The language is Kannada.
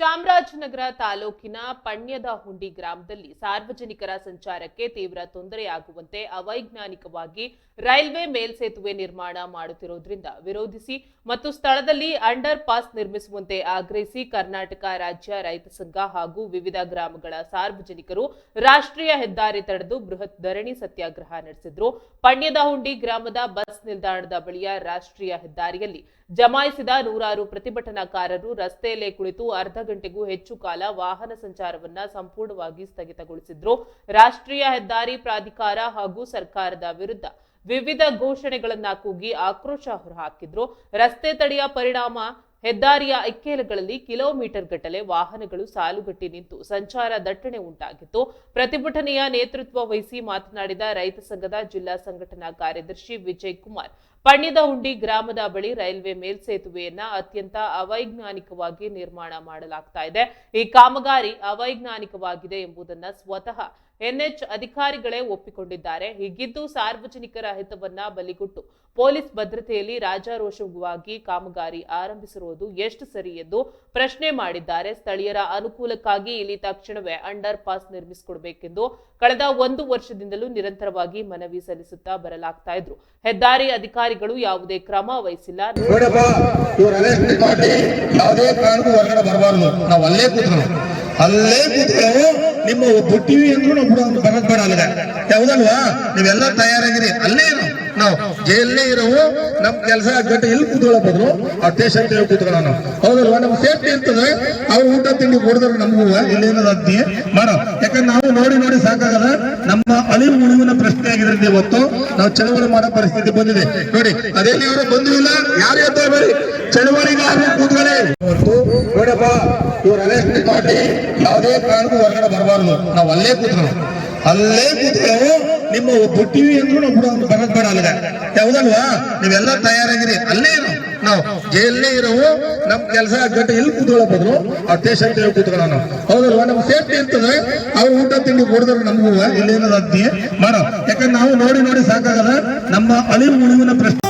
ಚಾಮರಾಜನಗರ ತಾಲೂಕಿನ ಪಣ್ಯದಹುಂಡಿ ಗ್ರಾಮದಲ್ಲಿ ಸಾರ್ವಜನಿಕರ ಸಂಚಾರಕ್ಕೆ ತೀವ್ರ ತೊಂದರೆಯಾಗುವಂತೆ ಅವೈಜ್ಞಾನಿಕವಾಗಿ ರೈಲ್ವೆ ಮೇಲ್ಸೇತುವೆ ನಿರ್ಮಾಣ ಮಾಡುತ್ತಿರುವುದರಿಂದ ವಿರೋಧಿಸಿ ಮತ್ತು ಸ್ಥಳದಲ್ಲಿ ಅಂಡರ್ ಪಾಸ್ ನಿರ್ಮಿಸುವಂತೆ ಆಗ್ರಹಿಸಿ ಕರ್ನಾಟಕ ರಾಜ್ಯ ರೈತ ಸಂಘ ಹಾಗೂ ವಿವಿಧ ಗ್ರಾಮಗಳ ಸಾರ್ವಜನಿಕರು ರಾಷ್ಟ್ರೀಯ ಹೆದ್ದಾರಿ ತಡೆದು ಬೃಹತ್ ಧರಣಿ ಸತ್ಯಾಗ್ರಹ ನಡೆಸಿದ್ರು. ಪಣ್ಯದಹುಂಡಿ ಗ್ರಾಮದ ಬಸ್ ನಿಲ್ದಾಣದ ಬಳಿಯ ರಾಷ್ಟ್ರೀಯ ಹೆದ್ದಾರಿಯಲ್ಲಿ ಜಮಾಯಿಸಿದ ನೂರಾರು ಪ್ರತಿಭಟನಾಕಾರರು ರಸ್ತೆಯಲ್ಲೇ ಕುಳಿತು ಅರ್ಧ ಗಂಟೆಗೂ ಹೆಚ್ಚು ಕಾಲ ವಾಹನ ಸಂಚಾರವನ್ನ ಸಂಪೂರ್ಣವಾಗಿ ಸ್ಥಗಿತಗೊಳಿಸಿದ್ರು. ರಾಷ್ಟ್ರೀಯ ಹೆದ್ದಾರಿ ಪ್ರಾಧಿಕಾರ ಹಾಗೂ ಸರ್ಕಾರದ ವಿರುದ್ಧ ವಿವಿಧ ಘೋಷಣೆಗಳನ್ನ ಕೂಗಿ ಆಕ್ರೋಶ ಹೊರಹಾಕಿದ್ರು. ರಸ್ತೆ ತಡೆಯ ಪರಿಣಾಮ ಹೆದ್ದಾರಿಯ ಇಕ್ಕೆಲಗಳಲ್ಲಿ ಕಿಲೋಮೀಟರ್ ಗಟ್ಟಲೆ ವಾಹನಗಳು ಸಾಲುಗಟ್ಟಿ ನಿಂತು ಸಂಚಾರ ದಟ್ಟಣೆ ಉಂಟಾಗಿತ್ತು. ಪ್ರತಿಭಟನೆಯ ನೇತೃತ್ವ ವಹಿಸಿ ಮಾತನಾಡಿದ ರೈತ ಸಂಘದ ಜಿಲ್ಲಾ ಸಂಘಟನಾ ಕಾರ್ಯದರ್ಶಿ ವಿಜಯ್ ಕುಮಾರ್, ಪಣ್ಯದಹುಂಡಿ ಗ್ರಾಮದ ಬಳಿ ರೈಲ್ವೆ ಮೇಲ್ಸೇತುವೆಯನ್ನ ಅತ್ಯಂತ ಅವೈಜ್ಞಾನಿಕವಾಗಿ ನಿರ್ಮಾಣ ಮಾಡಲಾಗ್ತಾ ಇದೆ. ಈ ಕಾಮಗಾರಿ ಅವೈಜ್ಞಾನಿಕವಾಗಿದೆ ಎಂಬುದನ್ನ ಸ್ವತಃ ಎನ್ಎಚ್ ಅಧಿಕಾರಿಗಳೇ ಒಪ್ಪಿಕೊಂಡಿದ್ದಾರೆ. ಹೀಗಿದ್ದು ಸಾರ್ವಜನಿಕರ ಹಿತವನ್ನ ಬಲಿಗೊಟ್ಟು ಪೊಲೀಸ್ ಭದ್ರತೆಯಲ್ಲಿ ರಾಜಾರೋಷವಾಗಿ ಕಾಮಗಾರಿ ಆರಂಭಿಸಿರುವುದು ಎಷ್ಟು ಸರಿ ಎಂದು ಪ್ರಶ್ನೆ ಮಾಡಿದ್ದಾರೆ. ಸ್ಥಳೀಯರ ಅನುಕೂಲಕ್ಕಾಗಿ ಇಲ್ಲಿ ತಕ್ಷಣವೇ ಅಂಡರ್ ಪಾಸ್ ನಿರ್ಮಿಸಿಕೊಡಬೇಕೆಂದು ಕಳೆದ 1 ವರ್ಷದಿಂದಲೂ ನಿರಂತರವಾಗಿ ಮನವಿ ಸಲ್ಲಿಸುತ್ತಾ ಬರಲಾಗ್ತಾ ಇದ್ರು. ಹೆದ್ದಾರಿ ಅಧಿಕಾರಿಗಳು ಯಾವುದೇ ಕ್ರಮ ವಹಿಸಿಲ್ಲ. ಅಲ್ಲೇ ಕೂತ್ಕೊಳ್ಳೋ ನಿಮ್ಮ ಬಿಟ್ಟಿವಿ ಅಂದ್ರೂ ನಾವು ಬರೋದ್ ಬೇಡ ಅಲ್ಲದ ಯಾವ್ದಲ್ವಾ, ನೀವೆಲ್ಲ ತಯಾರಾಗಿರಿ. ಅಲ್ಲೇ ನಾವು ಜೈಲೇ ಇರೋವು ನಮ್ ಕೆಲಸ ಗಂಟೆ ಇಲ್ಲಿ ಕೂತ್ಕೊಳ್ಳೋ ಬದ್ರು ಅಟ್ಟೇಶ್ ಅಂತ ಹೇಳಿ ಕೂತ್ಕೊಳ್ಳೋ ನಾವು, ಹೌದಲ್ವಾ? ನಮ್ ಸೇಫ್ಟಿ ಇರ್ತದೆ. ಅವ್ರು ಊಟ ತಿಂಡಿ ಕೊಡಿದ್ರೆ ನಮಗೂ ಇಲ್ಲೇನದ ಅದ್ದಿ ಮಾಡೋ. ಯಾಕಂದ್ರೆ ನಾವು ನೋಡಿ ನೋಡಿ ಸಾಕಾಗದ. ನಮ್ಮ ಅಳಿವು ಉಳಿವಿನ ಪ್ರಶ್ನೆ ಆಗಿದ್ರಿಂದ ಇವತ್ತು ನಾವು ಚಳವಳಿ ಮಾಡೋ ಪರಿಸ್ಥಿತಿ ಬಂದಿದೆ. ನೋಡಿ, ಅದೇಲಿ ಅವರು ಬಂದೂ ಇಲ್ಲ, ಯಾರು ಎತ್ತ ಬರೀ ಚಳವಳಿಗಾರರು ಕೂತ್ಕೊಳ್ಳಿ. ನೋಡಪ್ಪ, ಇವ್ರು ಅರೆಸ್ಟ್ ಮಾಡಿ ಯಾವುದೇ ಕಾರಣಕ್ಕೂ ಹೊರಗಡೆ ಬರಬಾರ್ದು. ನಾವು ಅಲ್ಲೇ ಕೂತ್ಕೊಳ್ಳೋ ನಿಮ್ಮ ಬಿಟ್ಟಿವಿ ಅಂದ್ರೂ ನಾವು ಬರೋದ್ ಬೇಡ ಅಲ್ಲದ ಯಾವ್ದಲ್ವಾ, ನೀವೆಲ್ಲ ತಯಾರಾಗಿರಿ. ಅಲ್ಲೇ ನಾವು ಜೈಲೇ ಇರೋವು ನಮ್ ಕೆಲಸ ಗಂಟೆ ಇಲ್ಲಿ ಕೂತ್ಕೊಳ್ಳೋ ಬದ್ರು ಅಟ್ಟೇಶ್ ಅಂತ ಹೇಳಿ ಕೂತ್ಕೊಳ್ಳೋ ನಾವು, ಹೌದಲ್ವಾ? ನಮ್ ಸೇಫ್ಟಿ ಇರ್ತದೆ. ಅವ್ರು ಊಟ ತಿಂಡಿ ಕೊಡಿದ್ರೆ ನಮಗೂ ಇಲ್ಲೇನದ ಅದ್ದಿ ಮಾಡೋ. ಯಾಕಂದ್ರೆ ನಾವು ನೋಡಿ ನೋಡಿ ಸಾಕಾಗದ. ನಮ್ಮ ಅಳಿವು ಉಳಿವಿನ ಪ್ರಶ್ನೆ